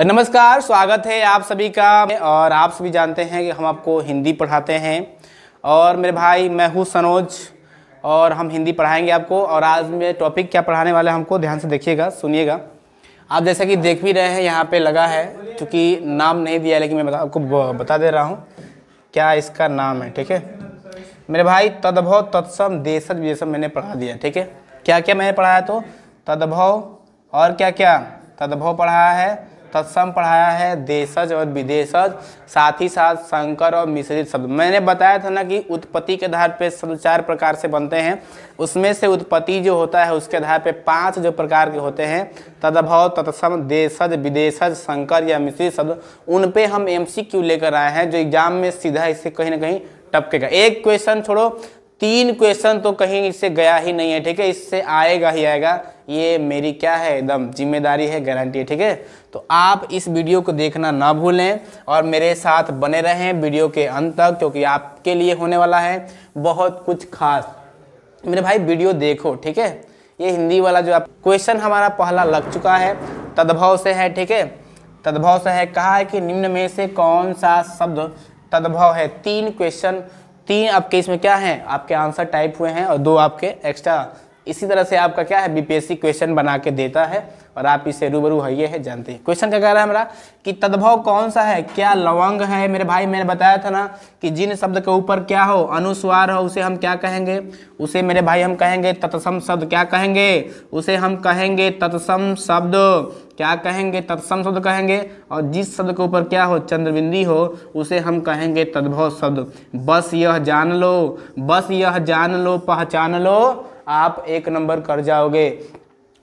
नमस्कार, स्वागत है आप सभी का। और आप सभी जानते हैं कि हम आपको हिंदी पढ़ाते हैं और मेरे भाई मैं हूँ सनोज और हम हिंदी पढ़ाएंगे आपको। और आज मैं टॉपिक क्या पढ़ाने वाले हैं हमको ध्यान से देखिएगा, सुनिएगा। आप जैसा कि देख भी रहे हैं यहाँ पे लगा है, क्योंकि नाम नहीं दिया है, लेकिन मैं आपको बता दे रहा हूँ क्या इसका नाम है। ठीक है मेरे भाई, तद्भव तत्सम देशज विदेशज मैंने पढ़ा दिया। ठीक है, क्या क्या मैंने पढ़ाया? तो तद्भव और क्या क्या? तद्भव पढ़ाया है, तत्सम पढ़ाया है, देशज और विदेशज, साथ ही साथ संकर और मिश्रित शब्द। मैंने बताया था ना कि उत्पत्ति के आधार पे शब्द 4 प्रकार से बनते हैं। उसमें से उत्पत्ति जो होता है उसके आधार पे 5 जो प्रकार के होते हैं, तद्भव, तत्सम, देशज, विदेशज, संकर या मिश्रित शब्द, उन पे हम MCQ लेकर आए हैं जो एग्जाम में सीधा इससे कहीं ना कहीं टपकेगा। एक क्वेश्चन छोड़ो, 3 क्वेश्चन तो कहीं इससे गया ही नहीं है। ठीक है, इससे आएगा ही आएगा, ये मेरी क्या है एकदम जिम्मेदारी है, गारंटी है। ठीक है, तो आप इस वीडियो को देखना ना भूलें और मेरे साथ बने रहें वीडियो के अंत तक, क्योंकि आपके लिए होने वाला है बहुत कुछ खास। मेरे भाई वीडियो देखो। ठीक है, ये हिंदी वाला जो आप क्वेश्चन हमारा पहला लग चुका है, तद्भव से है। ठीक है, तद्भव से है। कहा है कि निम्न में से कौन सा शब्द तद्भव है। 3 क्वेश्चन, 3 आपके इसमें क्या है, आपके आंसर टाइप हुए हैं और 2 आपके एक्स्ट्रा। इसी तरह से आपका क्या है, BPSC क्वेश्चन बना के देता है और आप इसे रूबरू है, ये है, जानते हैं। क्वेश्चन क्या कह रहा है हमारा कि तद्भव कौन सा है? क्या लवंग है? मेरे भाई मैंने बताया था ना कि जिन शब्द के ऊपर क्या हो, अनुस्वार हो, उसे हम क्या कहेंगे? उसे मेरे भाई हम कहेंगे तत्सम शब्द। क्या कहेंगे? उसे हम कहेंगे तत्सम शब्द। क्या कहेंगे? तत्सम शब्द कहेंगे। और जिस शब्द के ऊपर क्या हो, चंद्रबिंदी हो, उसे हम कहेंगे तद्भव शब्द। बस यह जान लो, बस यह जान लो, पहचान लो, आप 1 नंबर कर जाओगे।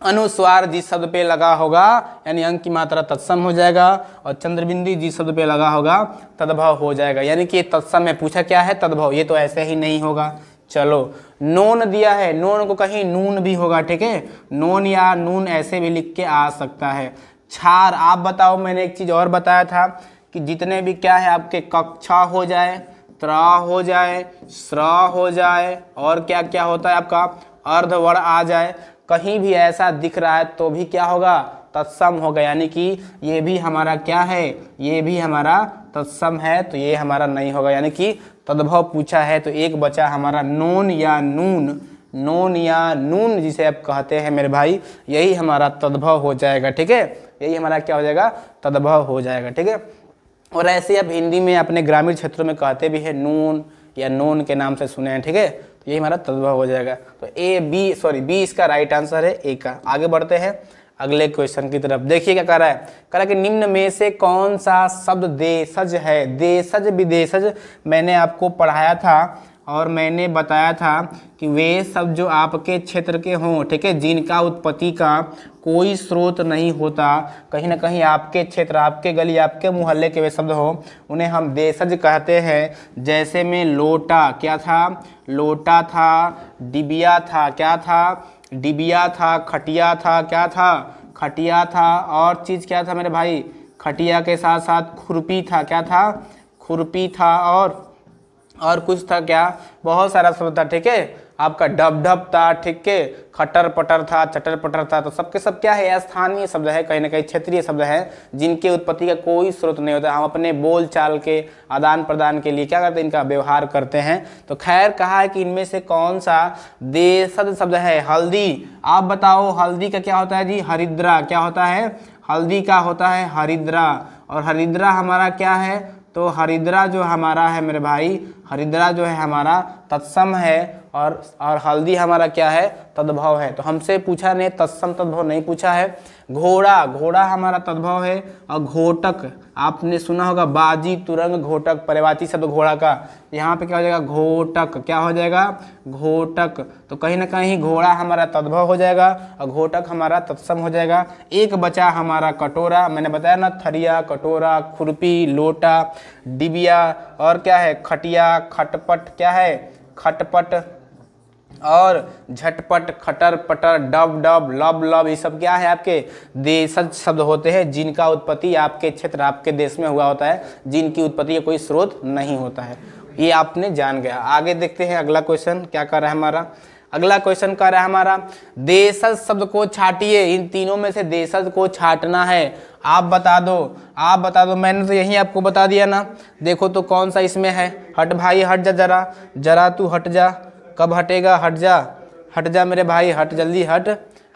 अनुस्वार जिस शब्द पे लगा होगा यानी अंक की मात्रा तत्सम हो जाएगा, और चंद्रबिंदी जिस शब्द पे लगा होगा तद्भव हो जाएगा। यानी कि तत्सम में पूछा क्या है, तद्भव। ये तो ऐसे ही नहीं होगा। चलो, नोन दिया है, नोन को कहीं नून भी होगा। ठीक है, नोन या नून ऐसे भी लिख के आ सकता है। छार, आप बताओ, मैंने एक चीज और बताया था कि जितने भी क्या है आपके कक्षा हो जाए, त्रा हो जाए, स्रा हो जाए, और क्या क्या होता है आपका अर्धवर्ण आ जाए, कहीं भी ऐसा दिख रहा है तो भी क्या होगा, तत्सम होगा। यानी कि ये भी हमारा क्या है, ये भी हमारा तत्सम है, तो ये हमारा नहीं होगा। यानी कि तद्भव पूछा है तो एक बचा हमारा नोन या नून। नोन या नून जिसे आप कहते हैं मेरे भाई, यही हमारा तद्भव हो जाएगा। ठीक है, यही हमारा क्या हो जाएगा, तद्भव हो जाएगा। ठीक है, और ऐसे आप हिंदी में अपने ग्रामीण क्षेत्रों में कहते भी हैं नून या नोन के नाम से सुने हैं। ठीक है, तो ये हमारा तद्भव हो जाएगा। तो बी इसका राइट आंसर है, ए का। आगे बढ़ते हैं अगले क्वेश्चन की तरफ। देखिए क्या कह रहा है, कह रहा है कि निम्न में से कौन सा शब्द देशज है। देशज विदेशज मैंने आपको पढ़ाया था और मैंने बताया था कि वे शब्द जो आपके क्षेत्र के हों, ठीक है, जिनका उत्पत्ति का कोई स्रोत नहीं होता, कहीं ना कहीं आपके क्षेत्र, आपके गली, आपके मोहल्ले के वे शब्द हो, उन्हें हम देशज कहते हैं। जैसे में लोटा, क्या था, लोटा था, डिबिया था, क्या था, डिबिया था, खटिया था, क्या था, खटिया था, और चीज़ क्या था मेरे भाई, खटिया के साथ साथ खुरपी था, क्या था, खुरपी था, और कुछ था, क्या, बहुत सारा शब्द था। ठीक है, आपका डब डब था, ठीक है, खटर पटर था, चटर पटर था। तो सबके सब क्या है, स्थानीय शब्द है, कहीं ना कहीं क्षेत्रीय शब्द है, जिनके उत्पत्ति का कोई स्रोत नहीं होता। हम अपने बोल चाल के आदान प्रदान के लिए क्या करते हैं, इनका व्यवहार करते हैं। तो खैर, कहा है कि इनमें से कौन सा देशज शब्द है। हल्दी, आप बताओ, हल्दी का क्या होता है जी, हरिद्रा। क्या होता है, हल्दी का होता है हरिद्रा। और हरिद्रा हमारा क्या है, तो हरिद्रा जो हमारा है मेरे भाई, हरिद्रा जो है हमारा तत्सम है, और हल्दी हमारा क्या है, तद्भव है। तो हमसे पूछा नहीं, तत्सम तद्भव नहीं पूछा है। घोड़ा, घोड़ा हमारा तद्भव है। और घोटक, आपने सुना होगा, बाजी तुरंग घोटक, पर्यायवाची शब्द घोड़ा का, यहाँ पे क्या हो जाएगा, घोटक। क्या हो जाएगा, घोटक। तो कहीं ना कहीं घोड़ा हमारा तद्भव हो जाएगा और घोटक हमारा तत्सम हो जाएगा। एक बचा हमारा कटोरा, मैंने बताया ना, थरिया, कटोरा, खुरपी, लोटा, डिबिया, और क्या है, खटिया, खटपट, क्या है, खटपट, और झटपट, खटर पटर, डब डब, लब लब, ये सब क्या है, आपके देशज शब्द होते हैं, जिनका उत्पत्ति आपके क्षेत्र, आपके देश में हुआ होता है, जिनकी उत्पत्ति का कोई स्रोत नहीं होता है। ये आपने जान गया। आगे देखते हैं अगला क्वेश्चन क्या कर रहा है हमारा। अगला क्वेश्चन कर रहा है हमारा, देशज शब्द को छाटिए, इन तीनों में से देशज को छाटना है। आप बता दो, मैंने तो यही आपको बता दिया ना। देखो तो कौन सा इसमें है, हट भाई हट जा, जरा तू हट जा। कब हटेगा, हट जा मेरे भाई, हट जल्दी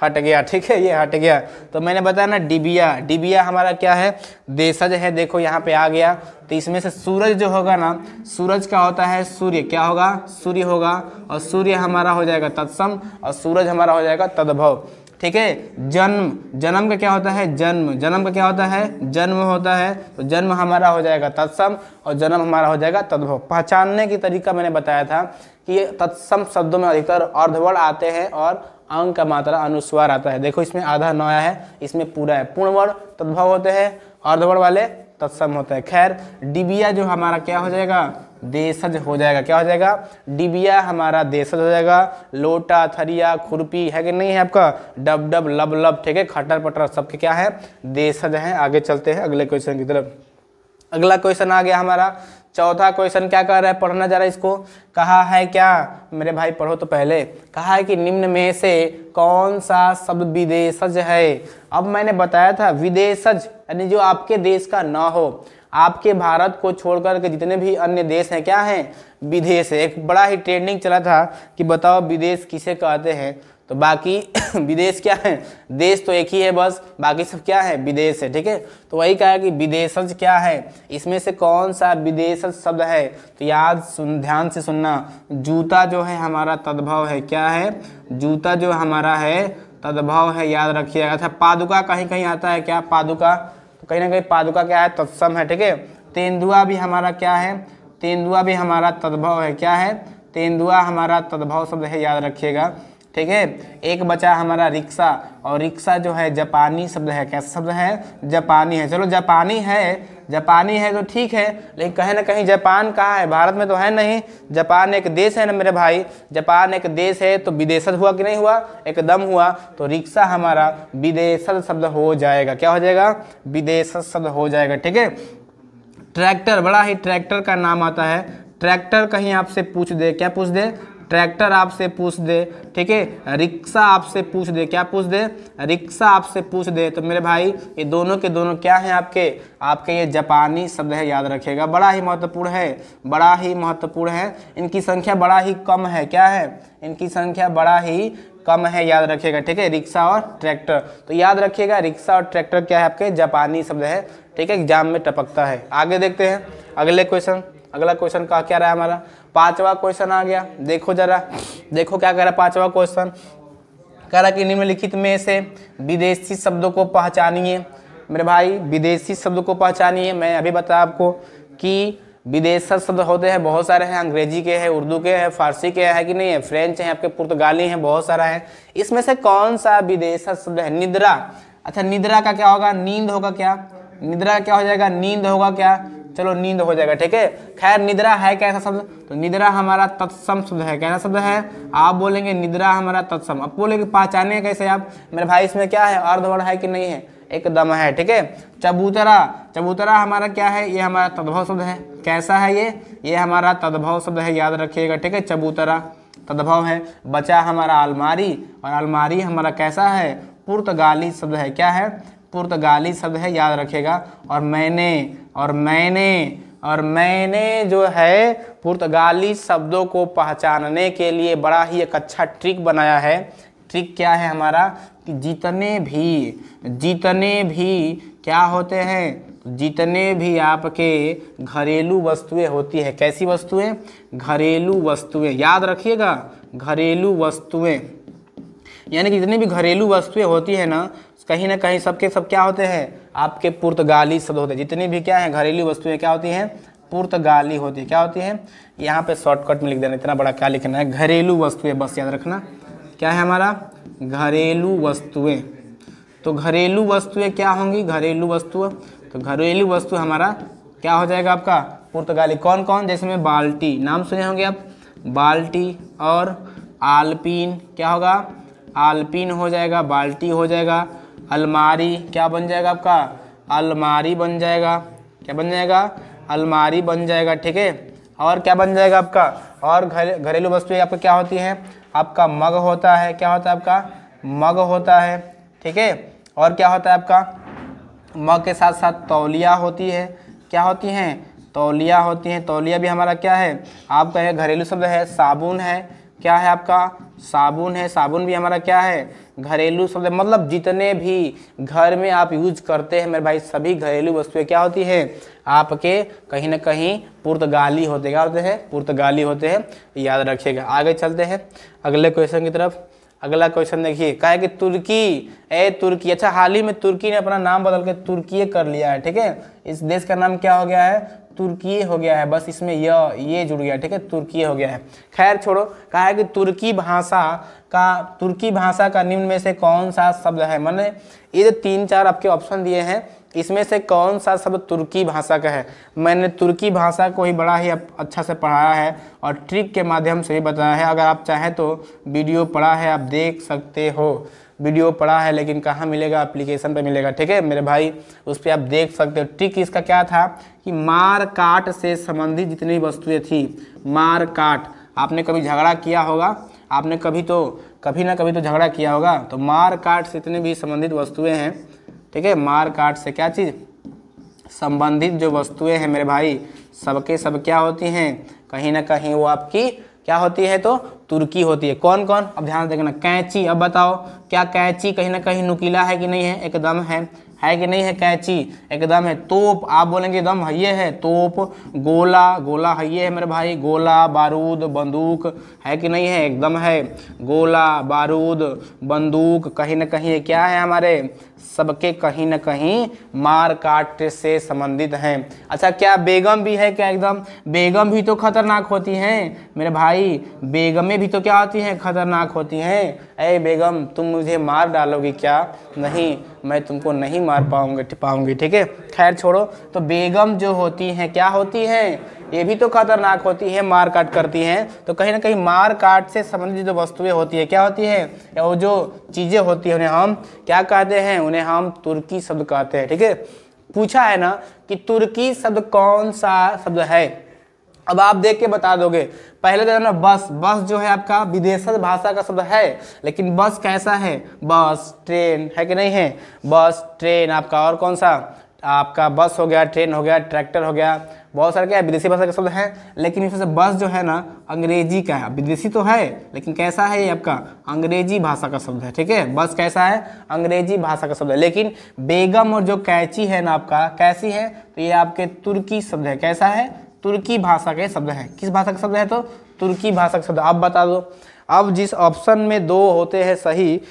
हट गया, ठीक है, ये हट गया। तो मैंने बताया ना डिबिया हमारा क्या है, देशज है। देखो यहाँ पे आ गया। तो इसमें से सूरज जो होगा ना, सूरज क्या होता है, सूर्य क्या होगा, सूर्य होगा, और सूर्य हमारा हो जाएगा तत्सम, और सूरज हमारा हो जाएगा तद्भव, ठीक है। जन्म का क्या होता है, जन्म का क्या होता है, जन्म होता है। तो जन्म हमारा हो जाएगा तत्सम, और जन्म हमारा हो जाएगा तद्भव। पहचानने की तरीका मैंने बताया था कि ये तत्सम शब्दों में अधिकतर अर्धवर्ण आते हैं और अंक का मात्रा अनुस्वार आता है। देखो इसमें आधा नया है, इसमें पूरा है। पूर्णवर्ण तद्भव होते हैं, अर्धवर्ण वाले तत्सम होता है। खैर डिबिया जो हमारा क्या हो जाएगा, देशज हो जाएगा। क्या हो जाएगा, डिबिया हमारा देशज हो जाएगा। लोटा, थरिया, खुरपी है कि नहीं है आपका, डब लब, ठीक है, खटर पटर सबके क्या है, देशज हैं। आगे चलते हैं अगले क्वेश्चन की तरफ। अगला क्वेश्चन आ गया हमारा, चौथा क्वेश्चन क्या कर रहा है, पढ़ना जरा इसको। कहा है क्या मेरे भाई, पढ़ो तो पहले। कहा है कि निम्न में से कौन सा शब्द विदेशज है। अब मैंने बताया था विदेशज यानी जो आपके देश का ना हो। आपके भारत को छोड़कर के जितने भी अन्य देश हैं क्या हैं, विदेश है। एक बड़ा ही ट्रेंडिंग चला था कि बताओ विदेश किसे कहते हैं, तो बाकी विदेश क्या है, देश तो एक ही है बस, बाकी सब क्या है, विदेश है, ठीक है। तो वही कहा कि विदेशज क्या है, इसमें से कौन सा विदेशज शब्द है। तो ध्यान से सुनना, जूता जो है हमारा तद्भव है। क्या है, जूता जो हमारा है तद्भव है, याद रखिएगा। अच्छा पादुका कहीं कहीं आता है क्या, पादुका, तो कहीं ना कहीं पादुका क्या है, तत्सम है, ठीक है। तेंदुआ भी हमारा क्या है, तेंदुआ भी हमारा तद्भव है। क्या है, तेंदुआ हमारा तद्भव शब्द है, याद रखिएगा, ठीक है। एक बचा हमारा रिक्शा, और रिक्शा जो है जापानी शब्द है। कैसा शब्द है, जापानी है। चलो जापानी है तो ठीक है, लेकिन कहीं ना कहीं जापान कहाँ है, भारत में तो है नहीं। जापान एक देश है ना मेरे भाई, जापान एक देश है, तो विदेशज हुआ कि नहीं हुआ, एकदम हुआ। तो रिक्शा हमारा विदेशज शब्द हो जाएगा। क्या हो जाएगा, विदेशज शब्द हो जाएगा, ठीक है। ट्रैक्टर, बड़ा ही ट्रैक्टर का नाम आता है। ट्रैक्टर कहीं आपसे पूछ दे, क्या पूछ दे, ट्रैक्टर आपसे पूछ दे, ठीक है। रिक्शा आपसे पूछ दे, क्या पूछ दे, रिक्शा आपसे पूछ दे, तो मेरे भाई ये दोनों के दोनों क्या हैं, आपके ये जापानी शब्द है, याद रखिएगा। बड़ा ही महत्वपूर्ण है, इनकी संख्या बड़ा ही कम है। क्या है, इनकी संख्या बड़ा ही कम है, याद रखिएगा, ठीक है। रिक्शा और ट्रैक्टर, तो याद रखिएगा रिक्शा और ट्रैक्टर क्या है, आपके जापानी शब्द है, ठीक है, एग्जाम में टपकता है। आगे देखते हैं अगले क्वेश्चन। अगला क्वेश्चन का क्या रहा है हमारा, पांचवा क्वेश्चन आ गया। देखो जरा, देखो क्या कह रहा है पांचवा क्वेश्चन। कह रहा कि निम्नलिखित में से विदेशी शब्दों को पहचानिए। मेरे भाई विदेशी शब्द को पहचानिए। मैं अभी बताया आपको कि विदेशी शब्द होते हैं, बहुत सारे हैं, अंग्रेजी के हैं, उर्दू के हैं, फारसी के है कि नहीं है, फ्रेंच हैं, आपके पुर्तगाली हैं, बहुत सारा है। इसमें से कौन सा विदेशी शब्द है, निद्रा। अच्छा निद्रा का क्या होगा, नींद होगा। क्या निद्रा क्या हो जाएगा, नींद होगा। क्या, चलो नींद हो जाएगा, ठीक है। खैर निद्रा है कैसा शब्द, तो निद्रा हमारा तत्सम शब्द है। कैसा शब्द है, आप बोलेंगे निद्रा हमारा तत्सम। अब बोलेंगे पहचाने कैसे आप, मेरे भाई इसमें क्या है, अर्धवर्ण है कि नहीं है, एकदम है, ठीक है। चबूतरा हमारा क्या है, ये हमारा तद्भव शब्द है। कैसा है ये हमारा तद्भव शब्द है, याद रखिएगा, ठीक है। चबूतरा तद्भव है। बचा हमारा अलमारी, और अलमारी हमारा कैसा है, पुर्तगाली शब्द है। क्या है, पुर्तगाली शब्द है, याद रखेगा। और मैंने जो है पुर्तगाली शब्दों को पहचानने के लिए बड़ा ही एक अच्छा ट्रिक बनाया है। ट्रिक क्या है हमारा, कि जितने भी क्या होते हैं, जितने भी आपके घरेलू वस्तुएं होती है। कैसी वस्तुएं, घरेलू वस्तुएं, याद रखिएगा, घरेलू वस्तुएं, यानी कि जितनी भी घरेलू वस्तुएं होती है ना कहीं सबके सब क्या होते हैं, आपके पुर्तगाली शब्द होते हैं। जितनी भी क्या है घरेलू वस्तुएं क्या होती हैं, पुर्तगाली होती है। क्या होती हैं, यहाँ पे शॉर्टकट में लिख देना, इतना बड़ा क्या लिखना है, घरेलू वस्तुएं, बस याद रखना। क्या है हमारा, घरेलू वस्तुएं। तो घरेलू वस्तुएं क्या होंगी, घरेलू वस्तु, तो घरेलू वस्तु हमारा क्या हो जाएगा आपका, पुर्तगाली। कौन कौन, जैसे में बाल्टी, नाम सुने होंगे आप, बाल्टी और आलपीन, क्या होगा, आलपीन हो जाएगा, बाल्टी हो जाएगा। अलमारी क्या बन जाएगा आपका, अलमारी बन जाएगा। क्या बन जाएगा, अलमारी बन जाएगा, ठीक है। और क्या बन जाएगा आपका, और घरेलू वस्तुएं आपका क्या होती हैं, आपका मग होता है, क्या होता है आपका मग होता है, ठीक है। और क्या होता है आपका मग के साथ साथ तौलिया होती है, क्या होती हैं तौलिया होती हैं। तौलिया भी हमारा क्या है आपका है घरेलू शब्द है। साबुन है, क्या है आपका साबुन है, साबुन भी हमारा क्या है घरेलू शब्द है। मतलब जितने भी घर में आप यूज करते हैं मेरे भाई सभी घरेलू वस्तुएं क्या होती है आपके कहीं ना कहीं पुर्तगाली होते, क्या होते हैं पुर्तगाली होते हैं, याद रखिएगा। आगे चलते हैं अगले क्वेश्चन की तरफ। अगला क्वेश्चन देखिए, कहा है कि तुर्की, अच्छा हाल ही में तुर्की ने अपना नाम बदल के तुर्की कर लिया है, ठीक है। इस देश का नाम क्या हो गया है तुर्की हो गया है, बस इसमें ये जुड़ गया, ठीक है तुर्की हो गया है। खैर छोड़ो, कहा है कि तुर्की भाषा का निम्न में से कौन सा शब्द है। मैंने ये जो 3-4 आपके ऑप्शन दिए हैं इसमें से कौन सा शब्द तुर्की भाषा का है। मैंने तुर्की भाषा को ही बड़ा ही अच्छा से पढ़ाया है और ट्रिक के माध्यम से भी बताया है। अगर आप चाहें तो वीडियो पढ़ा है आप देख सकते हो, वीडियो पढ़ा है लेकिन कहाँ मिलेगा एप्लीकेशन पे मिलेगा, ठीक है मेरे भाई, उस पर आप देख सकते हो। ट्रिक इसका क्या था कि मार काट से संबंधित जितनी वस्तुएं थी, मार काट, आपने कभी झगड़ा किया होगा, आपने कभी ना कभी तो झगड़ा किया होगा, तो मार काट से जितनी भी संबंधित वस्तुएं हैं, ठीक है मार काट से क्या चीज़ संबंधित जो वस्तुएं हैं मेरे भाई सबके सब क्या होती हैं कहीं ना कहीं वो आपकी क्या होती है तो तुर्की होती है। कौन कौन, अब ध्यान से देखना। कैंची, अब बताओ क्या कैंची कहीं ना कहीं नुकीला है कि नहीं है, एकदम है कि नहीं है, कैंची एकदम है। तोप, आप बोलेंगे एकदम ये है तोप। गोला है ये है मेरे भाई, गोला बारूद बंदूक है कि नहीं है, एकदम है। गोला बारूद बंदूक कहीं ना कहीं क्या है हमारे सबके कहीं ना कहीं मार काट से संबंधित हैं। अच्छा क्या बेगम भी है क्या, एकदम बेगम भी तो खतरनाक होती हैं मेरे भाई, बेगमें भी तो क्या होती हैं खतरनाक होती हैं। ऐ बेगम तुम मुझे मार डालोगी क्या, नहीं मैं तुमको नहीं मार पाऊंगी, ठीक है। खैर छोड़ो, तो बेगम जो होती हैं क्या होती हैं ये भी तो खतरनाक होती है, मार काट करती हैं। तो कहीं ना कहीं मार काट से संबंधित जो वस्तुएं होती है क्या होती है, या वो जो चीज़ें होती हैं उन्हें हम क्या कहते हैं, उन्हें हम तुर्की शब्द कहते हैं, ठीक है। पूछा है ना कि तुर्की शब्द कौन सा शब्द है, अब आप देख के बता दोगे। पहले तो ना बस जो है आपका विदेशी भाषा का शब्द है, लेकिन बस कैसा है, बस ट्रेन है कि नहीं है, बस ट्रेन आपका। और कौन सा आपका बस हो गया, ट्रेन हो गया, ट्रैक्टर हो गया, बहुत सारे क्या है विदेशी भाषा के शब्द हैं। लेकिन इसमें से बस जो है ना अंग्रेजी का है, विदेशी तो है लेकिन कैसा है ये आपका अंग्रेजी भाषा का शब्द है, ठीक है। बस कैसा है अंग्रेजी भाषा का शब्द है। लेकिन बेगम और जो कैंची है ना आपका कैसी है, तो ये आपके तुर्की शब्द है, कैसा है तुर्की भाषा के शब्द है। किस भाषा का शब्द है तो तुर्की भाषा का शब्द। आप बता दो, अब जिस ऑप्शन में 2 होते हैं सही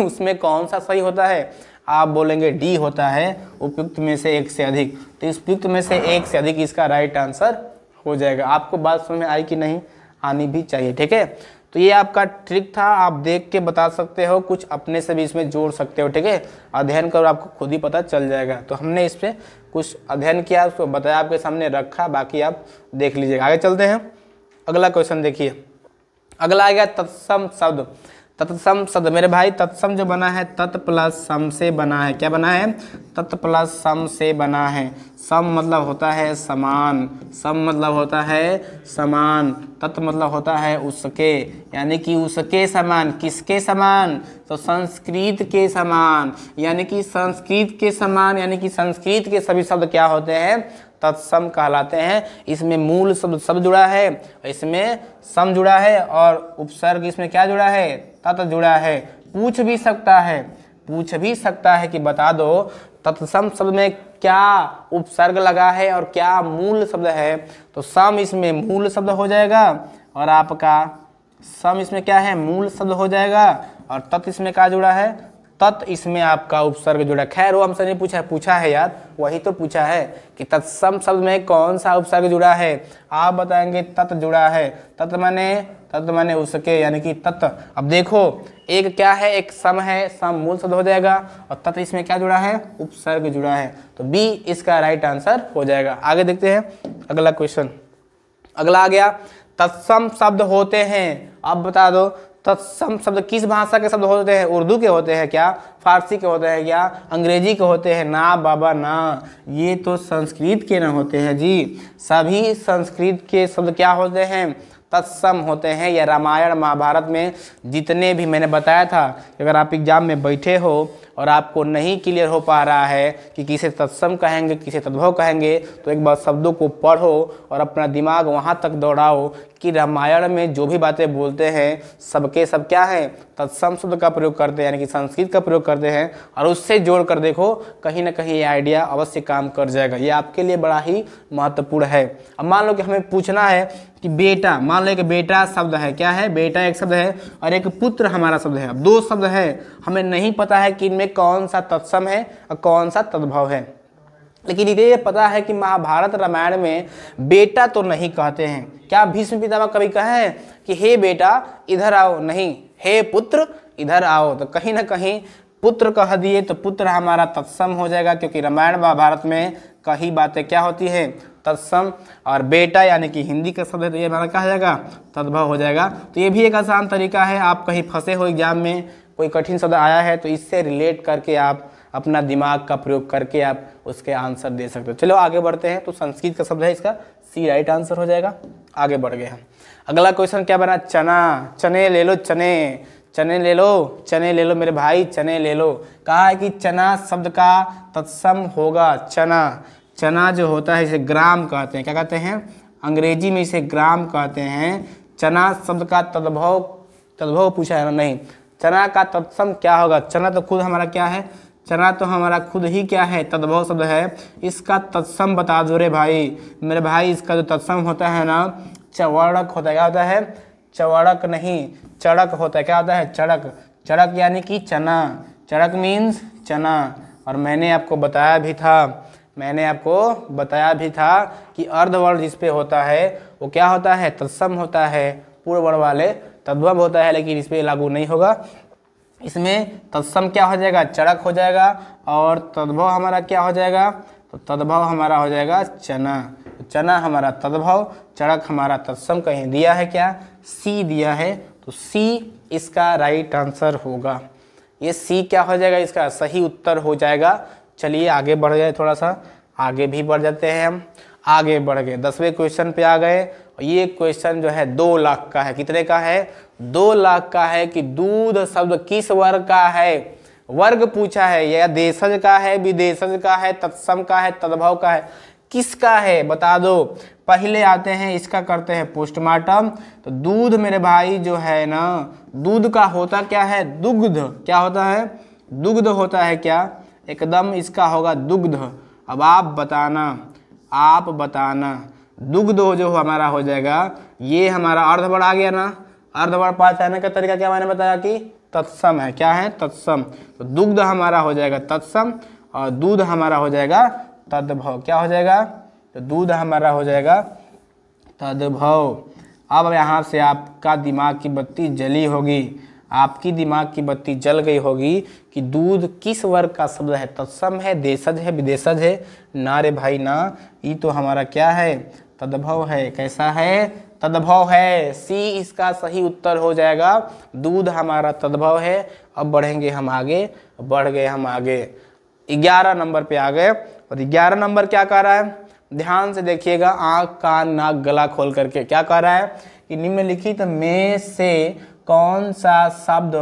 उसमें कौन सा सही होता है, आप बोलेंगे डी होता है, उपयुक्त में से एक से अधिक। तो इस उपयुक्त में से एक से अधिक इसका राइट आंसर हो जाएगा। आपको बात समझ में आई कि नहीं, आनी भी चाहिए, ठीक है। तो ये आपका ट्रिक था, आप देख के बता सकते हो, कुछ अपने से भी इसमें जोड़ सकते हो, ठीक है। अध्ययन करो, आपको खुद ही पता चल जाएगा। तो हमने इस पर कुछ अध्ययन किया, उसको बताया, आपके सामने रखा, बाकी आप देख लीजिएगा। आगे चलते हैं, अगला क्वेश्चन देखिए। अगला आ गया तत्सम शब्द। तत्सम शब्द मेरे भाई, तत्सम जो बना है तत् प्लस सम से बना है, क्या बना है तत् प्लस सम से बना है। सम मतलब होता है समान, सम मतलब होता है समान, तत् मतलब होता है उसके, यानी कि उसके समान। किसके समान, तो संस्कृत के समान, यानी कि संस्कृत के समान, यानी कि संस्कृत के सभी शब्द क्या होते हैं तत्सम कहलाते हैं। इसमें मूल शब्द जुड़ा है, इसमें सम जुड़ा है, और उपसर्ग इसमें क्या जुड़ा है तत् जुड़ा है। पूछ भी सकता है कि बता दो तत्सम शब्द में क्या उपसर्ग लगा है और क्या मूल शब्द है। तो सम इसमें मूल शब्द हो जाएगा, और आपका सम इसमें क्या है मूल शब्द हो जाएगा, और तत् इसमें क्या जुड़ा है तत् इसमें आपका उपसर्ग जुड़ा। खैर वो हमसे नहीं पूछा है यार, वही तो पूछा है कि तत्सम शब्द में कौन सा उपसर्ग जुड़ा है। आप बताएंगे तत् जुड़ा है, तत् माने उसके, यानी कि तत्। अब देखो एक क्या है, एक सम है, सम मूल शब्द हो जाएगा, और तत् इसमें क्या जुड़ा है उपसर्ग जुड़ा है। तो बी इसका राइट आंसर हो जाएगा। आगे देखते हैं अगला क्वेश्चन। अगला आ गया, तत्सम शब्द होते हैं, अब बता दो तत्सम शब्द किस भाषा के शब्द होते हैं। उर्दू के होते हैं क्या, फारसी के होते हैं क्या, अंग्रेजी के होते हैं ना बाबा ना, ये तो संस्कृत के ना होते हैं जी। सभी संस्कृत के शब्द क्या होते हैं तत्सम होते हैं। या रामायण महाभारत में जितने भी मैंने बताया था, अगर आप एग्जाम में बैठे हो और आपको नहीं क्लियर हो पा रहा है कि किसे तत्सम कहेंगे किसे तद्भव कहेंगे, तो एक बार शब्दों को पढ़ो और अपना दिमाग वहाँ तक दौड़ाओ कि रामायण में जो भी बातें बोलते हैं सबके सब क्या है, तत्सम शब्द का प्रयोग करते हैं, यानी कि संस्कृत का प्रयोग करते हैं। और उससे जोड़ कर देखो, कहीं ना कहीं ये आइडिया अवश्य काम कर जाएगा। ये आपके लिए बड़ा ही महत्वपूर्ण है। अब मान लो कि हमें पूछना है कि बेटा, मान लो कि बेटा शब्द है, क्या है, बेटा एक शब्द है और एक पुत्र हमारा शब्द है। अब दो शब्द है, हमें नहीं पता है कि इनमें कौन सा तत्सम है और कौन सा तद्भव है। लेकिन ये पता है कि महाभारत रामायण में बेटा तो नहीं कहते हैं। क्या भीष्म पितामह कभी कहे हैं कि हे बेटा इधर आओ? नहीं, हे पुत्र इधर आओ। तो कहीं ना कहीं पुत्र कह दिए तो पुत्र हमारा तत्सम हो जाएगा, क्योंकि रामायण महाभारत में कई बातें क्या होती है, तत्सम। और बेटा यानी कि हिंदी का शब्द है, तो ये हमारा क्या हो जाएगा, तद्भव हो जाएगा। तो ये भी एक आसान तरीका है। आप कहीं फंसे हो एग्जाम में, कोई कठिन शब्द आया है तो इससे रिलेट करके आप अपना दिमाग का प्रयोग करके आप उसके आंसर दे सकते हो। चलो आगे बढ़ते हैं। तो संस्कृत का शब्द है, इसका सी राइट आंसर हो जाएगा। आगे बढ़ गए हम। अगला क्वेश्चन क्या बना, चना। चने ले लो, चने, चने ले लो, चने ले लो मेरे भाई, चने ले लो। कहा है कि चना शब्द का तत्सम होगा चना। चना जो होता है इसे ग्राम कहते हैं। क्या कहते हैं, अंग्रेजी में इसे ग्राम कहते हैं। चना शब्द का तद्भव पूछा है ना, नहीं, चना का तत्सम क्या होगा। चना तो खुद हमारा क्या है, चना तो हमारा खुद ही क्या है, तद्भव शब्द है। इसका तत्सम बता दो रे भाई। मेरे भाई इसका जो तत्सम होता है ना, चवड़क होता है। क्या होता है, चवड़क नहीं, चड़क होता है। क्या होता है, चड़क। चड़क यानी कि चना। चड़क मीन्स चना। और मैंने आपको बताया भी था कि अर्धवर्ण जिस पे होता है वो क्या होता है, तत्सम होता है। पूर्ण वर्ण वाले तद्भव होता है, लेकिन इस पे लागू नहीं होगा। इसमें तत्सम क्या हो जाएगा, चड़क हो जाएगा। और तद्भव हमारा क्या हो जाएगा, तो तद्भव हमारा हो जाएगा चना। चना हमारा तद्भव, चड़क हमारा तत्सम। कहीं दिया है क्या, सी दिया है, तो सी इसका राइट आंसर होगा। ये सी क्या हो जाएगा, इसका सही उत्तर हो जाएगा। चलिए आगे बढ़ जाए, थोड़ा सा आगे भी बढ़ जाते हैं हम। आगे बढ़ गए, 10वें क्वेश्चन पे आ गए। ये क्वेश्चन जो है 2 लाख का है। कितने का है, 2 लाख का है। कि दूध शब्द किस वर्ग का है, वर्ग पूछा है, या देशज का है, विदेशज का है, तत्सम का है, तद्भव का है, किसका है बता दो। पहले आते हैं इसका, करते हैं पोस्टमार्टम। तो दूध मेरे भाई जो है ना, दूध का होता क्या है, दुग्ध। क्या होता है, दुग्ध होता है। क्या, एकदम इसका होगा दुग्ध। अब आप बताना दुग्ध जो हमारा हो जाएगा, ये हमारा अर्धवर्ण आ गया ना। अर्धवर्ण पहचानने का तरीका क्या मैंने बताया कि तत्सम है। क्या है, तत्सम। तो दुग्ध हमारा हो जाएगा तत्सम और दूध हमारा हो जाएगा तद्भव। क्या हो जाएगा, तो दूध हमारा हो जाएगा तद्भव। अब यहाँ से आपका दिमाग की बत्ती जली होगी, आपकी दिमाग की बत्ती जल गई होगी कि दूध किस वर्ग का शब्द है, तत्सम है, देशज है, विदेशज है। ना रे भाई ना, ये तो हमारा क्या है, तद्भव है। कैसा है, तद्भव है। सी इसका सही उत्तर हो जाएगा। दूध हमारा तद्भव है। अब बढ़ेंगे हम आगे, बढ़ गए हम आगे, 11 नंबर पे आ गए। और 11 नंबर क्या कह रहा है, ध्यान से देखिएगा, आँख कान नाक गला खोल करके। क्या कह रहा है कि निम्नलिखित में से कौन सा शब्द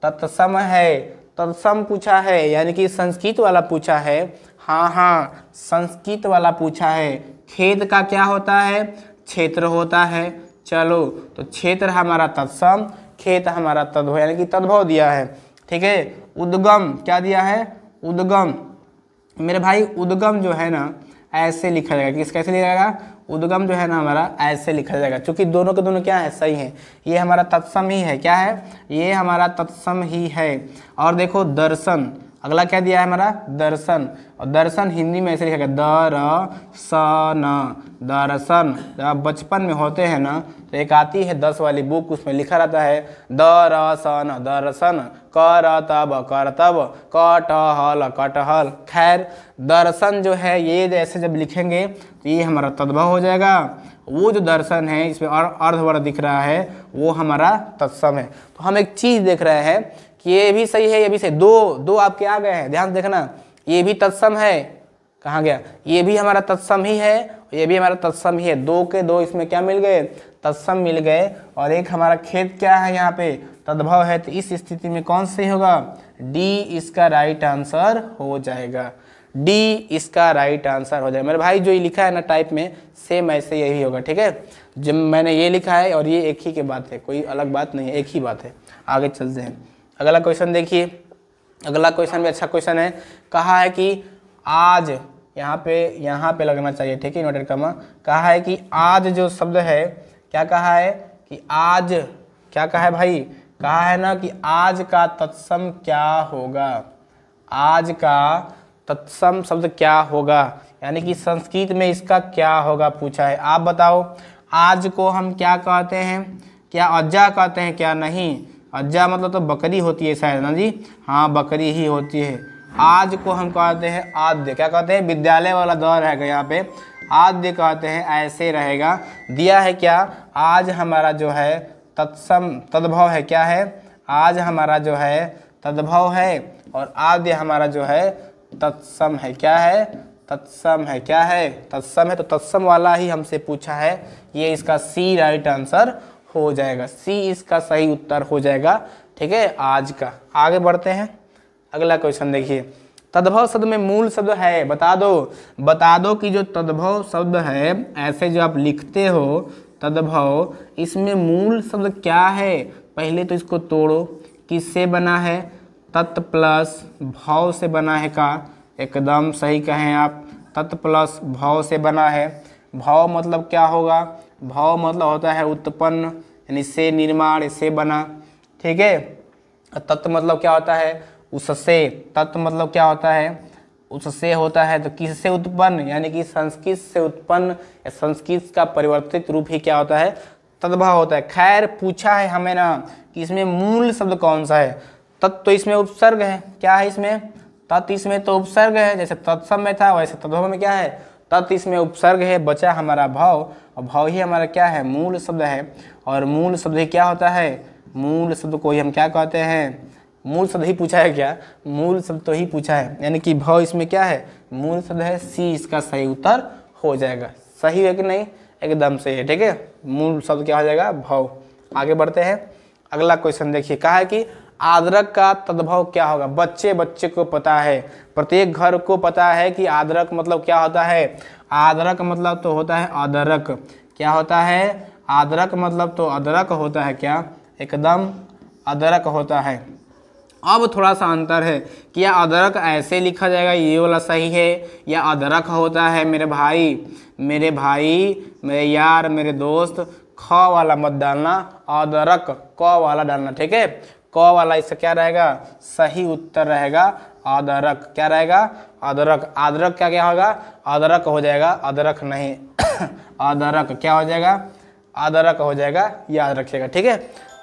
तत्सम है। तत्सम पूछा है, यानी कि संस्कृत वाला पूछा है। हाँ, संस्कृत वाला पूछा है। खेत का क्या होता है, क्षेत्र होता है। चलो, तो क्षेत्र हमारा तत्सम, खेत हमारा तद्भव, यानी कि तद्भव दिया है। ठीक है। उद्गम क्या दिया है, उद्गम। मेरे भाई उद्गम जो है ना ऐसे लिखा जाएगा। किस कैसे लिखा जाएगा, उद्गम जो है ना हमारा ऐसे लिखा जाएगा, क्योंकि दोनों के दोनों क्या है, सही है। ये हमारा तत्सम ही है। क्या है, ये हमारा तत्सम ही है। और देखो दर्शन, अगला क्या दिया है हमारा, दर्शन। और दर्शन हिंदी में ऐसे लिखा गया, दर्शन, दर्शन। जब आप बचपन में होते हैं ना, तो एक आती है 10 वाली बुक, उसमें लिखा रहता है दर्शन, दर्शन, करतब, करतब, कटहल, कटहल। खैर, दर्शन जो है ये जैसे जब लिखेंगे तो ये हमारा तद्भव हो जाएगा। वो जो दर्शन है, इसमें अर्धवर्ण दिख रहा है, वो हमारा तत्सम है। तो हम एक चीज़ देख रहे हैं कि ये भी सही है, ये भी सही। दो आपके आ गए हैं, ध्यान देखना। ये भी तत्सम है, कहाँ गया, ये भी हमारा तत्सम ही है, ये भी हमारा तत्सम ही है। 2 के 2 इसमें क्या मिल गए, तत्सम मिल गए, और एक हमारा खेद क्या है यहाँ पे, तद्भव है। तो इस स्थिति में कौन सही होगा, डी इसका राइट आंसर हो जाएगा। डी इसका राइट आंसर हो जाएगा। मेरे भाई जो ये लिखा है ना टाइप में, सेम ऐसे यही होगा, ठीक है। जब मैंने ये लिखा है और ये एक ही की बात है, कोई अलग बात नहीं है, एक ही बात है। आगे चलते हैं, अगला क्वेश्चन देखिए। अगला क्वेश्चन भी अच्छा क्वेश्चन है। कहा है कि आज, यहाँ पे लगना चाहिए, ठीक है, इन्वर्टेड कॉमा। कहा है कि आज जो शब्द है, क्या कहा है कि आज, क्या कहा है भाई, कहा है ना कि आज का तत्सम क्या होगा, आज का तत्सम शब्द क्या होगा, यानी कि संस्कृत में इसका क्या होगा पूछा है। आप बताओ, आज को हम क्या कहते हैं, क्या अज्जा कहते हैं क्या, नहीं, अज्जा मतलब तो बकरी होती है शायद ना जी, हाँ बकरी ही होती है। आज को हम कहते हैं आद्य, क्या कहते हैं, विद्यालय वाला दौर रहेगा यहाँ पे, आद्य कहते हैं, ऐसे रहेगा। दिया है क्या, आज हमारा जो है तत्सम तद्भव है, क्या है, आज हमारा जो है तद्भव है, और आद्य हमारा जो है तत्सम है, क्या है, तत्सम है, क्या है, तत्सम है। तो तत्सम वाला ही हमसे पूछा है, ये इसका सी राइट आंसर हो जाएगा, सी इसका सही उत्तर हो जाएगा, ठीक है, आज का। आगे बढ़ते हैं, अगला क्वेश्चन देखिए। तद्भव शब्द में मूल शब्द है, बता दो कि जो तद्भव शब्द है, ऐसे जो आप लिखते हो तद्भव, इसमें मूल शब्द क्या है। पहले तो इसको तोड़ो, किससे बना है, तत् प्लस भाव से बना है का, एकदम सही कहें आप, तत् प्लस भाव से बना है। भाव मतलब क्या होगा, भाव मतलब होता है उत्पन्न, यानी से निर्माण, से बना, ठीक है। तत्व मतलब क्या होता है, उससे, तत्व मतलब क्या होता है, उससे होता है। तो किससे उत्पन्न, यानी कि संस्कृत से उत्पन्न, या संस्कृत का परिवर्तित रूप ही क्या होता है, तद्भव होता है। खैर पूछा है हमें ना कि इसमें मूल शब्द कौन सा है, तत् तो इसमें उपसर्ग है, क्या है इसमें, तत् इसमें तो उपसर्ग है, जैसे तत्सम में था वैसे तद्भव में क्या है, तत् इसमें उपसर्ग है, बचा हमारा भाव, और भाव ही हमारा क्या है, मूल शब्द है। और मूल शब्द ही क्या होता है, मूल शब्द को ही हम क्या कहते हैं, मूल शब्द ही पूछा है क्या, मूल शब्द तो ही पूछा है, यानी कि भाव इसमें क्या है, मूल शब्द है, सी इसका सही उत्तर हो जाएगा। सही है कि नहीं, एकदम सही है, ठीक है, मूल शब्द क्या हो जाएगा, भाव। आगे बढ़ते हैं, अगला क्वेश्चन देखिए। कहा है कि आदरक का तद्भव क्या होगा। बच्चे को पता है, प्रत्येक घर को पता है कि आदरक मतलब क्या होता है, आदरक मतलब तो होता है अदरक, क्या होता है, आदरक मतलब तो अदरक होता है, क्या, एकदम अदरक होता है। अब थोड़ा सा अंतर है कि या अदरक ऐसे लिखा जाएगा, ये वाला सही है, या अदरक होता है मेरे भाई मेरे यार मेरे दोस्त, ख वाला मत डालना, अदरक क वाला डालना, ठीक है, क वाला इससे क्या रहेगा, सही उत्तर रहेगा अदरक, क्या रहेगा, अदरक। अदरक क्या क्या होगा, अदरक हो जाएगा, अदरक नहीं अदरक क्या हो जाएगा, अदरक हो जाएगा, याद रखिएगा, ठीक है।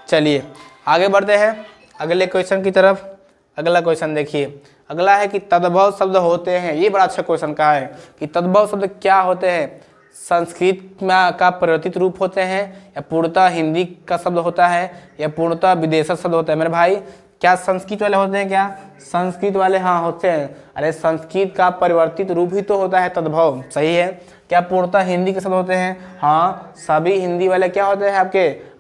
चलिए आगे बढ़ते हैं अगले क्वेश्चन की तरफ। अगला क्वेश्चन देखिए, अगला है कि तद्भव शब्द होते हैं। ये बड़ा अच्छा क्वेश्चन कहा है कि तद्भव शब्द क्या होते हैं, संस्कृत में का परिवर्तित रूप होते हैं, या पूर्णतः हिंदी का शब्द होता है, या पूर्णतः विदेशी शब्द होता है। मेरे भाई क्या संस्कृत वाले होते हैं क्या, संस्कृत वाले हाँ होते हैं। अरे संस्कृत का परिवर्तित रूप ही तो होता है तद्भव, सही है। क्या पूर्णतः हिंदी के शब्द होते हैं, हाँ सभी हिंदी वाले क्या होते हैं,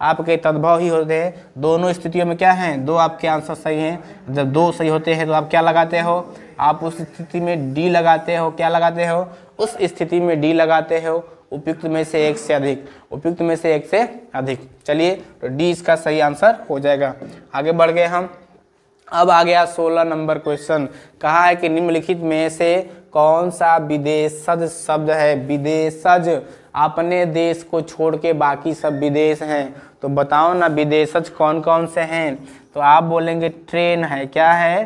आपके तद्भव ही होते हैं। दोनों स्थितियों में क्या हैं, दो आपके आंसर सही हैं। जब दो सही होते हैं तो आप क्या लगाते हो, आप उस स्थिति में डी लगाते हो, क्या लगाते हो, उस स्थिति में डी लगाते हो, उपयुक्त में से एक से अधिक, उपयुक्त में से एक से अधिक। चलिए तो डी इसका सही आंसर हो जाएगा। आगे बढ़ गए हम। अब आ गया 16 नंबर क्वेश्चन। कहा है कि निम्नलिखित में से कौन सा विदेशज शब्द है। विदेशज, अपने देश को छोड़ के बाकी सब विदेश हैं, तो बताओ ना विदेशज कौन कौन से हैं। तो आप बोलेंगे ट्रेन है, क्या है,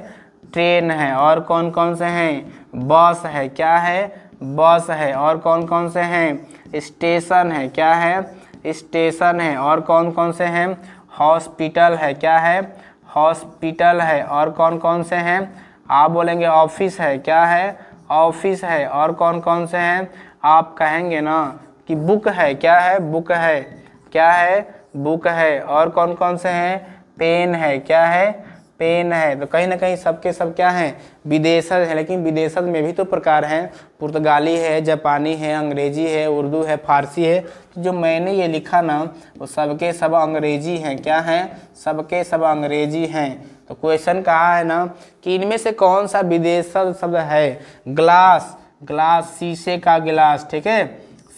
ट्रेन है। और कौन कौन से हैं, बस है, क्या है, बस है। और कौन कौन से हैं, स्टेशन है, क्या है, स्टेशन है। और कौन कौन से हैं, हॉस्पिटल है, क्या है, हॉस्पिटल है। और कौन कौन से हैं, आप बोलेंगे ऑफिस है, क्या है, ऑफिस है। और कौन कौन से हैं, आप कहेंगे ना कि बुक है, क्या है, बुक है, क्या है, बुक है। और कौन कौन से हैं, पेन है, क्या है, पेन है। तो कहीं ना कहीं सबके सब क्या हैं, विदेशज है। लेकिन विदेशज में भी तो प्रकार हैं, पुर्तगाली है, जापानी है, अंग्रेजी है, उर्दू है, फारसी है। तो जो मैंने ये लिखा ना वो सबके सब अंग्रेजी हैं। क्या हैं, सबके सब अंग्रेजी हैं। तो क्वेश्चन कहा है ना कि इनमें से कौन सा विदेशज शब्द है। ग्लास, ग्लास शीशे का गिलास, ठीक है,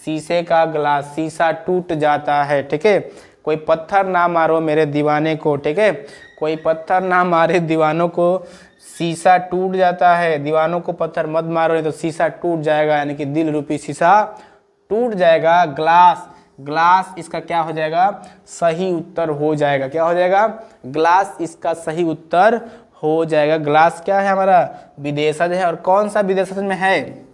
शीशे का गिलास, शीशा टूट जाता है, ठीक है। कोई पत्थर ना मारो मेरे दीवाने को, ठीक है, कोई पत्थर ना मारे दीवानों को, शीशा टूट जाता है। दीवानों को पत्थर मत मारो नहीं तो शीशा टूट जाएगा, यानी कि दिल रूपी शीशा टूट जाएगा। ग्लास, ग्लास इसका क्या हो जाएगा, सही उत्तर हो जाएगा। क्या हो जाएगा, ग्लास इसका सही उत्तर हो जाएगा। ग्लास क्या है, हमारा विदेशज है। और कौन सा विदेशज में है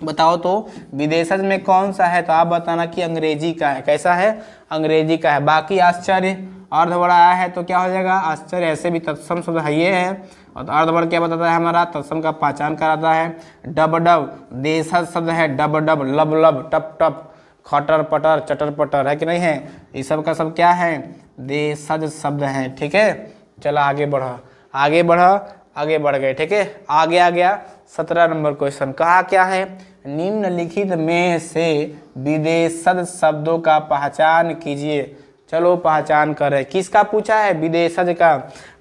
बताओ तो, विदेशज में कौन सा है, तो आप बताना कि अंग्रेजी का है। कैसा है, अंग्रेजी का है। बाकी आश्चर्य अर्धवर्ण आया है तो क्या हो जाएगा, आश्चर्य ऐसे भी तत्सम शब्द है ये है। और तो अर्धवर्ण क्या बताता है, हमारा तत्सम का पहचान कराता है। डब डब देशज शब्द है, डब डब, लब लब, टप टप, खटर पटर, चटर पटर, है कि नहीं है, ये सब का सब क्या है, देशज शब्द है, ठीक है। चलो आगे बढ़ो, आगे बढ़ो, आगे बढ़ गए, ठीक है। आगे आ गया 17 नंबर क्वेश्चन। कहा क्या है, निम्नलिखित में से विदेशज शब्दों का पहचान कीजिए। चलो पहचान करें। किसका पूछा है, विदेशज का।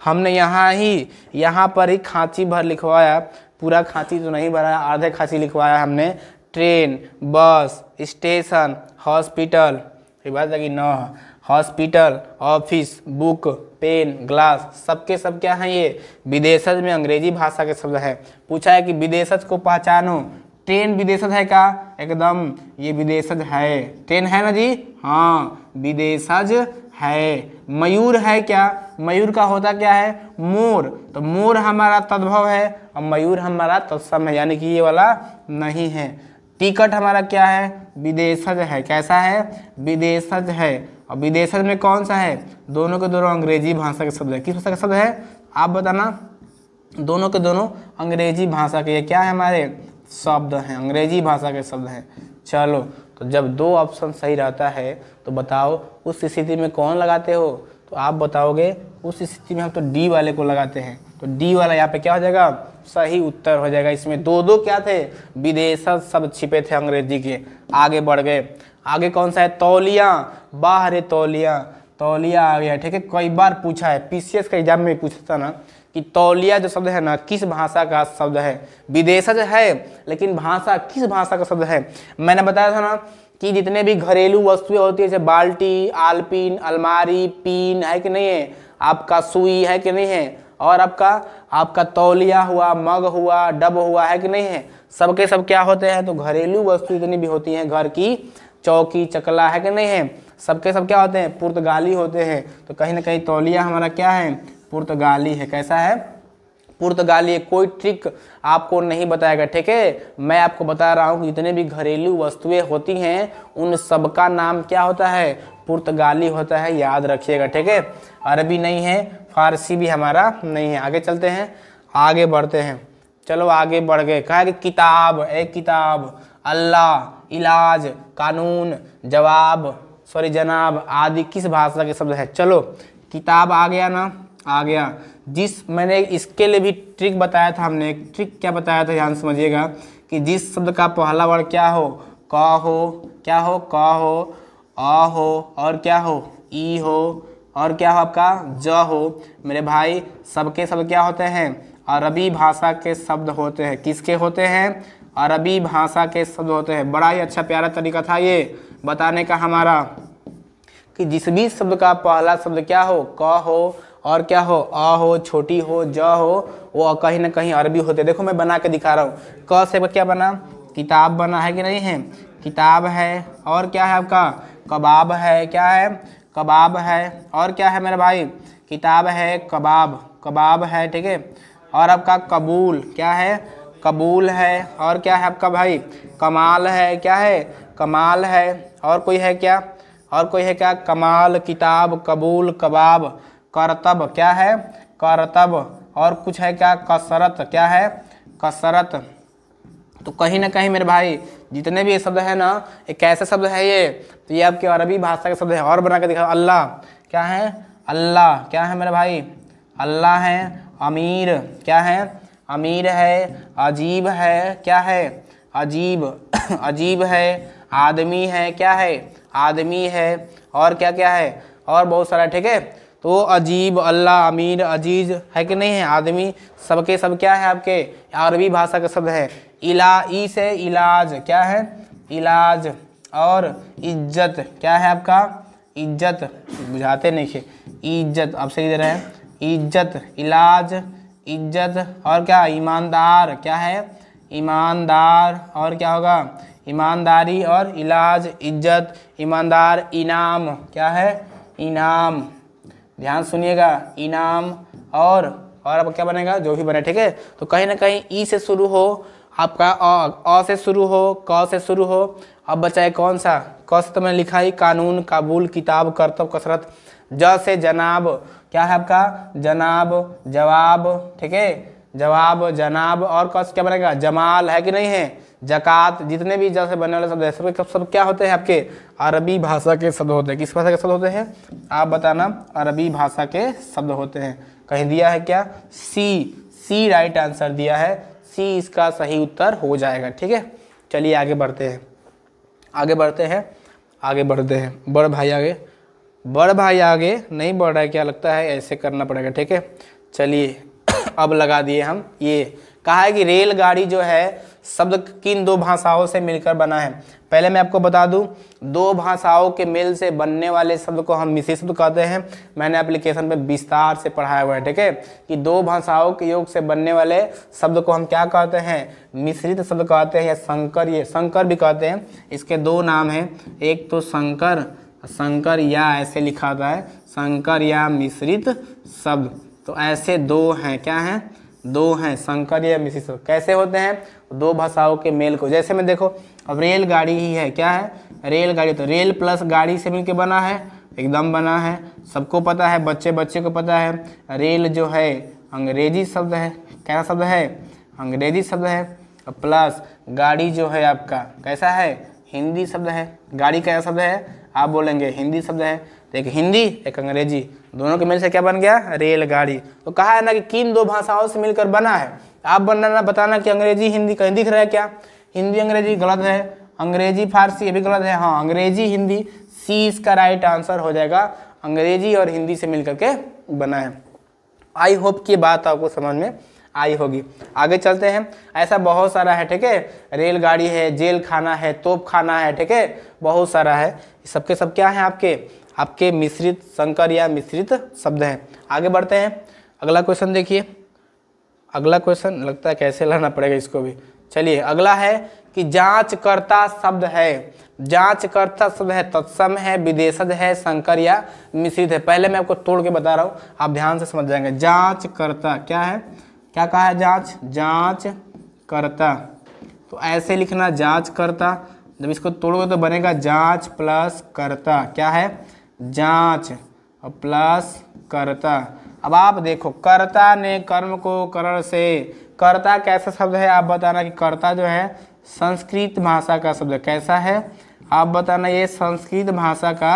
हमने यहाँ पर ही खांची भर लिखवाया, पूरा खांची तो नहीं भरा, आधे खांची लिखवाया हमने। ट्रेन, बस, स्टेशन, हॉस्पिटल, ये बात लगी न, hospital, office, book, pen, glass, सबके सब क्या हैं, ये विदेशज में अंग्रेजी भाषा के शब्द है। पूछा है कि विदेशज को पहचानो। ट्रेन विदेशज है का, एकदम ये विदेशज है। ट्रेन है ना जी, हाँ विदेशज है। मयूर है क्या, मयूर का होता क्या है, मोर। तो मोर हमारा तद्भव है और मयूर हमारा तत्सम है, यानी कि ये वाला नहीं है। टिकट हमारा क्या है, विदेशज है। कैसा है, विदेशज है। और विदेशज में कौन सा है, दोनों के दोनों अंग्रेजी भाषा के शब्द है। किस भाषा का शब्द है आप बताना, दोनों के दोनों अंग्रेजी भाषा के, ये क्या है, हमारे शब्द हैं, अंग्रेजी भाषा के शब्द हैं। चलो तो जब दो ऑप्शन सही रहता है तो बताओ उस स्थिति में कौन लगाते हो, तो आप बताओगे उस स्थिति में हम तो डी वाले को लगाते हैं। तो डी वाला यहाँ पे क्या हो जाएगा, सही उत्तर हो जाएगा। इसमें दो दो क्या थे, विदेशज शब्द छिपे थे अंग्रेजी के। आगे बढ़ गए, आगे कौन सा है, तौलिया, बाहर तौलिया, तौलिया आ गया, ठीक है। कई बार पूछा है, पीसीएस का एग्जाम में पूछता ना कि तौलिया जो शब्द है ना किस भाषा का शब्द है। विदेशज है लेकिन भाषा किस भाषा का शब्द है। मैंने बताया था ना कि जितने भी घरेलू वस्तुएं होती है जैसे बाल्टी, आलपीन, अलमारी, पीन, है कि नहीं है, आपका सुई, है कि नहीं है, और आपका तौलिया हुआ, मग हुआ, डब हुआ, है कि नहीं है, सबके सब क्या होते हैं, तो घरेलू वस्तु जितनी भी होती हैं, घर की चौकी, चकला, है कि नहीं है, सबके सब क्या होते हैं, पुर्तगाली होते हैं। तो कहीं ना कहीं तौलिया हमारा क्या है, पुर्तगाली है। कैसा है, पुर्तगाली। कोई ट्रिक आपको नहीं बताएगा, ठीक है। मैं आपको बता रहा हूँ कि जितने भी घरेलू वस्तुएं होती हैं उन सबका नाम क्या होता है, पुर्तगाली होता है, याद रखिएगा, ठीक है। अरबी नहीं है, फारसी भी हमारा नहीं है। आगे चलते हैं, आगे बढ़ते हैं। चलो आगे बढ़ गए। कहा कि किताब, एक किताब, अल्लाह, इलाज, कानून, जनाब आदि किस भाषा के शब्द है। चलो किताब आ गया ना, आ गया। जिस मैंने इसके लिए भी ट्रिक बताया था, हमने एक ट्रिक क्या बताया था, ध्यान समझिएगा कि जिस शब्द का पहला वर्ड क्या हो, क हो, क्या हो, क हो, अ हो, और क्या हो, ई हो, और क्या हो आपका ज हो, मेरे भाई सबके सब क्या होते हैं, अरबी भाषा के शब्द होते हैं। किसके होते हैं, अरबी भाषा के शब्द होते हैं। बड़ा ही अच्छा प्यारा तरीका था ये बताने का हमारा कि जिस भी शब्द का पहला शब्द क्या हो, क हो, और क्या हो, अ हो, छोटी हो, ज हो, वो कहीं ना कहीं अरबी होते। देखो मैं बना के दिखा रहा हूँ। क से क्या बना, किताब बना, है कि नहीं है, किताब है। और क्या है आपका, कबाब है, क्या है, कबाब है। और क्या है मेरे भाई, किताब है, कबाब, कबाब है, ठीक है। और आपका कबूल, क्या है, कबूल है। और क्या है आपका भाई, कमाल है, क्या है, कमाल है। और कोई है क्या, और कोई है क्या, कमाल, किताब, कबूल, कबाब, करतब, क्या है, करतब। और कुछ है क्या, कसरत, क्या है, कसरत। तो कहीं ना कहीं मेरे भाई जितने भी ये शब्द है ना, ये कैसे शब्द है ये, तो ये आपके अरबी भाषा के शब्द है। और बना के दिखाओ, अल्लाह, क्या है, अल्लाह, क्या है मेरे भाई, अल्लाह है। अमीर क्या है, अमीर है, अजीब है क्या है, अजीब अजीब है, आदमी है क्या है, आदमी है, और क्या क्या है, और बहुत सारा, ठीक है। तो अजीब, अल्लाह, अमीर, अजीज है कि नहीं है, आदमी, सबके सब क्या है आपके अरबी भाषा का शब्द है। ई से इलाज क्या है, इलाज, और इज्जत क्या है आपका, इज्जत, बुझाते नहीं खे, इज्जत आपसे दे रहे हैं, इज्जत, इलाज, इज्जत, और क्या, ईमानदार क्या है, ईमानदार, और क्या होगा, ईमानदारी, और इलाज, इज्जत, ईमानदार, इनाम क्या है, इनाम, ध्यान सुनिएगा, इनाम, और अब क्या बनेगा, जो भी बने, ठीक है। तो कहीं ना कहीं ई से शुरू हो आपका, अ से शुरू हो, क से शुरू हो। अब बचा है कौन सा, क से तो मैंने लिखा ही, कानून, काबुल, किताब, करतब, कसरत। ज से जनाब क्या है आपका, जनाब, जवाब, ठीक है, जवाब, जनाब, और क से क्या बनेगा, जमाल है कि नहीं है, जकात। जितने भी ज से बनने वाले शब्द है सब क्या होते हैं आपके अरबी भाषा के शब्द होते हैं। किस भाषा के शब्द होते हैं, आप बताना, अरबी भाषा के शब्द होते हैं। कहीं दिया है क्या, सी राइट आंसर दिया है, सी इसका सही उत्तर हो जाएगा, ठीक है। चलिए आगे बढ़ते हैं, आगे बढ़ते हैं, आगे बढ़ते हैं। बड़ भाई आगे, बड़ भाई आगे नहीं बढ़ रहा है क्या, लगता है ऐसे करना पड़ेगा, ठीक है। चलिए अब लगा दिए हम, ये कहा है कि रेलगाड़ी जो है शब्द किन दो भाषाओं से मिलकर बना है। पहले मैं आपको बता दूं, दो भाषाओं के मेल से बनने वाले शब्द को हम मिश्रित शब्द कहते हैं। मैंने एप्लीकेशन पे विस्तार से पढ़ाया हुआ है, ठीक है, कि दो भाषाओं के योग से बनने वाले शब्द को हम क्या कहते हैं, मिश्रित शब्द कहते हैं, या संकर, ये संकर भी कहते हैं। इसके दो नाम हैं, एक तो संकर, संकर या ऐसे लिखा होता है, संकर या मिश्रित शब्द। तो ऐसे दो हैं, क्या हैं, दो हैं, संकर या मिश्रित शब्द। कैसे होते हैं, दो भाषाओं के मेल को, जैसे में देखो, अब रेलगाड़ी ही है, क्या है, रेलगाड़ी, तो रेल प्लस गाड़ी से मिलकर बना है, एकदम बना है, सबको पता है, बच्चे को पता है। रेल जो है अंग्रेजी शब्द है, क्या शब्द है, अंग्रेजी शब्द है, प्लस गाड़ी जो है आपका कैसा है, हिंदी शब्द है। गाड़ी कैसा शब्द है, आप बोलेंगे हिंदी शब्द है, तो एक हिंदी एक अंग्रेजी, दोनों के मेल से क्या बन गया, रेलगाड़ी। तो कहा है ना कि किन दो भाषाओं से मिलकर बना है। आप बनाना बताना कि अंग्रेजी हिंदी, कहीं दिख रहा है क्या, हिंदी अंग्रेजी गलत है, अंग्रेजी फारसी ये भी गलत है, हाँ अंग्रेजी हिंदी, सी इसका राइट आंसर हो जाएगा, अंग्रेजी और हिंदी से मिलकर के बना है। आई होप की बात आपको समझ में आई होगी। आगे चलते हैं, ऐसा बहुत सारा है, ठीक है, रेलगाड़ी है, जेल खाना है, तोप खाना है, ठीक है, बहुत सारा है, सबके सब क्या है आपके मिश्रित, संकर या मिश्रित शब्द हैं। आगे बढ़ते हैं, अगला क्वेश्चन देखिए, अगला क्वेश्चन लगता है कैसे लाना पड़ेगा इसको भी। चलिए अगला है कि जांचकर्ता शब्द है, जांचकर्ता शब्द है, तत्सम है, विदेशज है, संकर या मिश्रित है। पहले मैं आपको तोड़ के बता रहा हूँ, आप ध्यान से समझ जाएंगे। जांचकर्ता क्या है, क्या कहा है, जांचकर्ता, तो ऐसे लिखना जांचकर्ता, जब इसको तोड़ोगे तो बनेगा जांच प्लस कर्ता, क्या है, जांच और प्लस कर्ता। अब आप देखो, कर्ता ने कर्म को करण से, कर्ता कैसा शब्द है, आप बताना कि कर्ता जो है संस्कृत भाषा का शब्द है, कैसा है, आप बताना ये संस्कृत भाषा का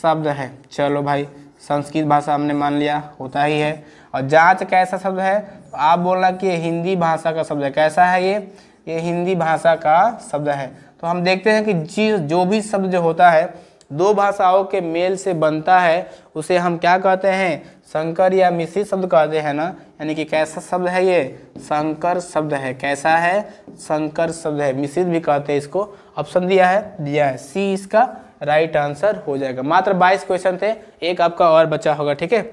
शब्द है। चलो भाई, संस्कृत भाषा हमने मान लिया, होता ही है। और जांच कैसा शब्द है, तो आप बोलना कि ये हिंदी भाषा का शब्द है, कैसा है ये हिंदी भाषा का शब्द है। तो हम देखते हैं कि जो भी शब्द जो होता है दो भाषाओं के मेल से बनता है, उसे हम क्या कहते हैं, संकर या मिश्रित शब्द कहते हैं ना। यानी कि कैसा शब्द है ये, संकर शब्द है, कैसा है, संकर शब्द है, मिश्रित भी कहते हैं इसको। ऑप्शन दिया है, सी इसका राइट आंसर हो जाएगा। मात्र 22 क्वेश्चन थे, एक आपका और बचा होगा, ठीक है,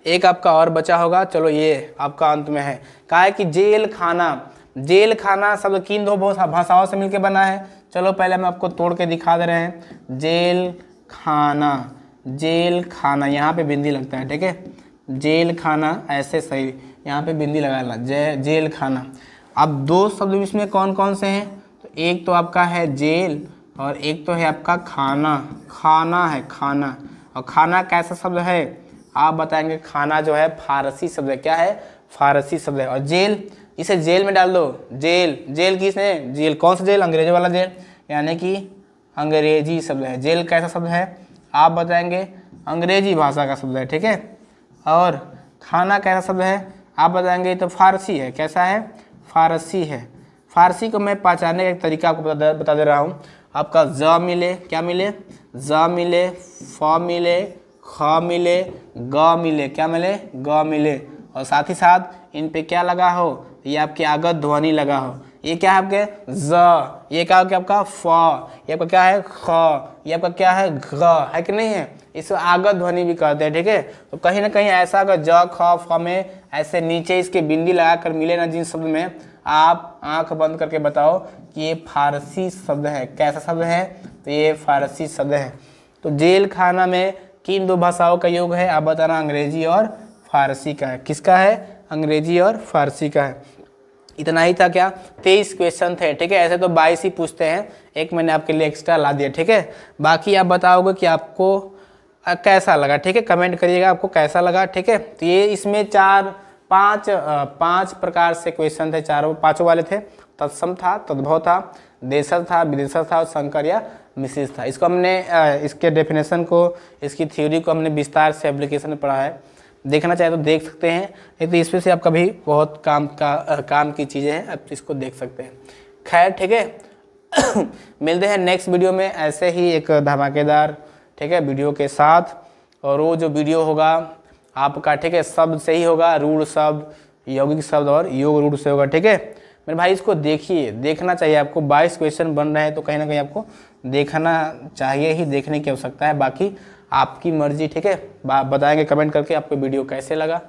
एक आपका और बचा होगा। चलो ये आपका अंत में है, कहा है कि जेल खाना, जेल खाना शब्द किन दो भाषाओं से मिलकर बना है। चलो पहले हम आपको तोड़ के दिखा दे रहे हैं। जेल खाना, जेल खाना, यहाँ पे बिंदी लगता है, ठीक है, जेल खाना ऐसे सही, यहाँ पे बिंदी लगा लेना, जेल खाना। अब दो शब्द इसमें कौन कौन से हैं, तो एक तो आपका है जेल और एक तो है आपका खाना, खाना है, खाना। और खाना कैसा शब्द है, आप बताएंगे, खाना जो है फारसी शब्द है, क्या है, फारसी शब्द है। और जेल, इसे जेल में डाल दो, जेल, जेल किसने, जेल कौन सा जेल, अंग्रेजी वाला जेल, यानी कि अंग्रेजी शब्द है। जेल कैसा शब्द है, आप बताएंगे, अंग्रेजी भाषा का शब्द है, ठीक है। और खाना कैसा शब्द है आप बताएंगे, तो फारसी है। कैसा है? फारसी है। फारसी को मैं पहचानने का एक तरीका आपको बता दे रहा हूँ। आपका ज मिले, क्या मिले? ज मिले, फ मिले, ख मिले, ग मिले, क्या मिले? ग मिले, और साथ ही साथ इन पे क्या लगा हो? ये आपके आगत ध्वनि लगा हो। ये क्या है आपके? ज, ये क्या हो गया आपका? फ, ये आपका क्या है? ख, ये आपका क्या है? घ, है कि नहीं है? इसको आगत ध्वनि भी कहते हैं, ठीक है। तो कहीं ना कहीं ऐसा अगर ज ख फ में ऐसे नीचे इसके बिंदी लगाकर मिले ना जिन शब्द में, आप आंख बंद करके बताओ कि ये फारसी शब्द है। कैसा शब्द है? तो ये फारसी शब्द है। तो जेल खाना में किन दो भाषाओं का योग है? आप बताना, अंग्रेजी और फारसी का है। किसका है? अंग्रेजी और फारसी का है। इतना ही था क्या? 23 क्वेश्चन थे, ठीक है। ऐसे तो 22 ही पूछते हैं, एक मैंने आपके लिए एक्स्ट्रा ला दिया, ठीक है। बाकी आप बताओगे कि आपको कैसा लगा, ठीक है। कमेंट करिएगा आपको कैसा लगा, ठीक है। तो ये इसमें पांच प्रकार से क्वेश्चन थे, पांचों वाले थे। तत्सम था, तद्भव था, देशज था, विदेशज था और संकर या मिश्रित था। इसको हमने इसके डेफिनेशन को, इसकी थ्योरी को हमने विस्तार से एप्लीकेशन में पढ़ा है। देखना चाहे तो देख सकते हैं, नहीं तो इसमें से आपका भी बहुत काम की चीज़ें हैं, आप इसको देख सकते हैं। खैर, ठीक है। मिलते हैं नेक्स्ट वीडियो में ऐसे ही एक धमाकेदार, ठीक है, वीडियो के साथ। और वो जो वीडियो होगा आपका, ठीक है, शब्द से ही होगा, रूढ़ शब्द, यौगिक शब्द और योग रूढ़ से होगा, ठीक है। मेरे भाई इसको देखिए, देखना चाहिए आपको। 22 क्वेश्चन बन रहे हैं तो कहीं ना कहीं आपको देखना चाहिए ही, देखने की आवश्यकता है। बाकी आपकी मर्जी, ठीक है। बताएंगे कमेंट करके आपको वीडियो कैसे लगा,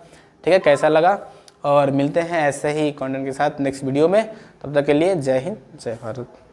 ठीक है, कैसा लगा। और मिलते हैं ऐसे ही कंटेंट के साथ नेक्स्ट वीडियो में। तब तक के लिए जय हिंद, जय भारत।